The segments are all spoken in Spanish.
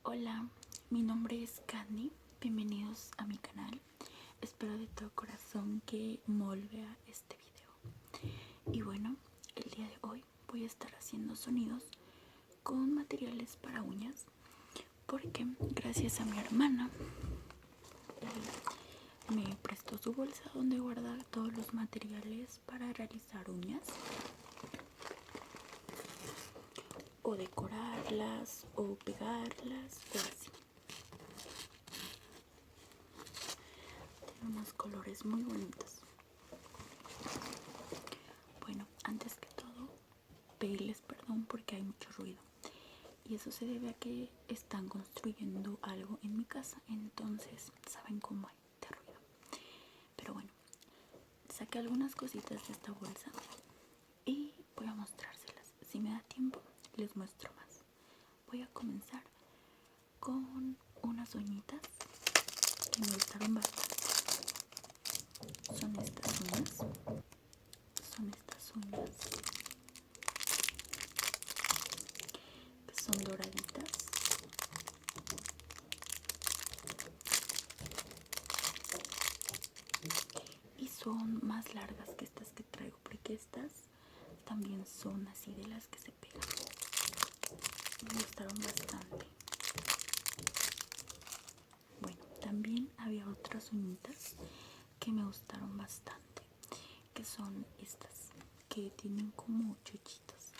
Hola, mi nombre es Candy, bienvenidos a mi canal. Espero de todo corazón que molt vea este video. Y bueno, el día de hoy voy a estar haciendo sonidos con materiales para uñas, porque gracias a mi hermana me prestó su bolsa donde guardar todos los materiales para realizar uñas o decorarlas o pegarlas o así. Tiene unos colores muy bonitos. Bueno, antes que todo, pedirles perdón porque hay mucho ruido. Y eso se debe a que están construyendo algo en mi casa, entonces saben cómo hay de ruido. Pero bueno, saqué algunas cositas de esta bolsa y voy a mostrárselas. Si me da tiempo, les muestro más. Voy a comenzar con unas uñitas que me gustaron bastante. Son estas uñas que son doraditas. Y son más largas que estas que traigo, porque estas también son así de las que se pegan. Me gustaron bastante. Bueno, también había otras uñitas que me gustaron bastante, que son estas, que tienen como chuchitos.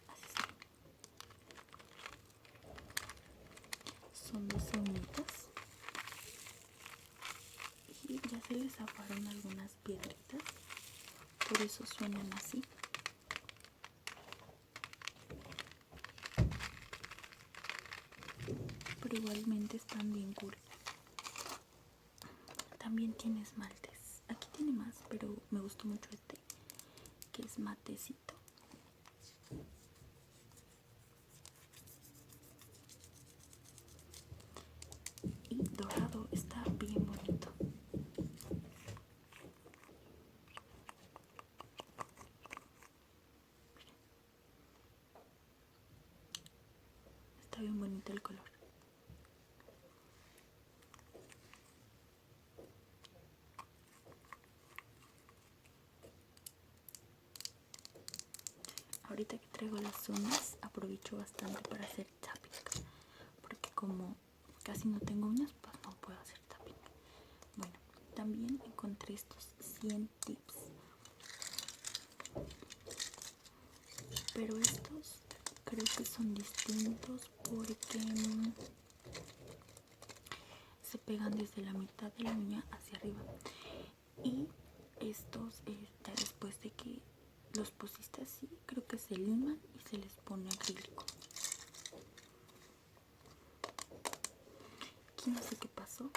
Así son dos uñitas. Y ya se les zafaron algunas piedritas, por eso suenan así. Pero igualmente están bien cool. También tiene esmaltes. Aquí tiene más, pero me gustó mucho este, que es matecito. Y dorado, está bien bonito. Está bien bonito el color. Ahorita que traigo las uñas, aprovecho bastante para hacer tapping, porque como casi no tengo uñas, pues no puedo hacer tapping. Bueno, también encontré estos 100 tips, pero estos creo que son distintos porque se pegan desde la mitad de la uña hacia arriba, y estos ya después de que los pusiste así, creo que se liman y se les pone acrílico. Aquí no sé qué pasó,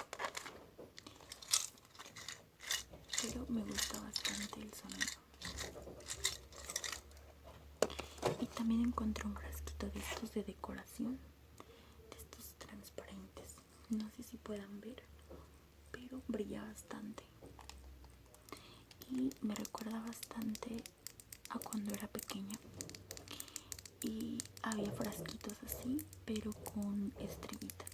pero me gusta bastante el sonido. Y también encontré un frasquito de estos de decoración, de estos transparentes. No sé si puedan ver, pero brilla bastante. Y me recuerda bastante a cuando era pequeña. Y había frasquitos así, pero con estrellitas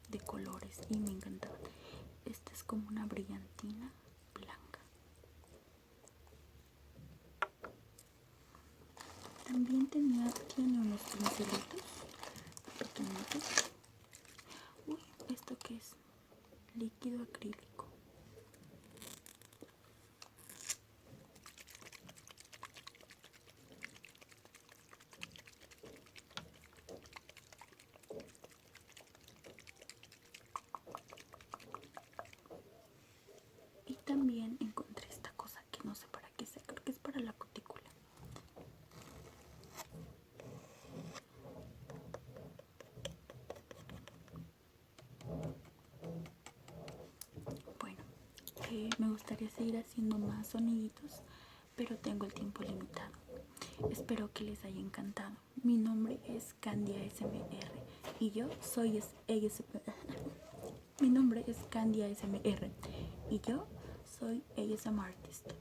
de colores y me encantaban. Esta es como una brillantina blanca. También tiene unos pincelitos pequeñitos. Uy, ¿esto qué es? Líquido acrílico. Y también encontré esta cosa que no sé para qué sea, creo que es para la cutícula. Bueno, me gustaría seguir haciendo más soniditos, pero tengo el tiempo limitado. Espero que les haya encantado. Mi nombre es Candy ASMR y yo soy Mi nombre es Candy ASMR y yo soy ASMR Artist.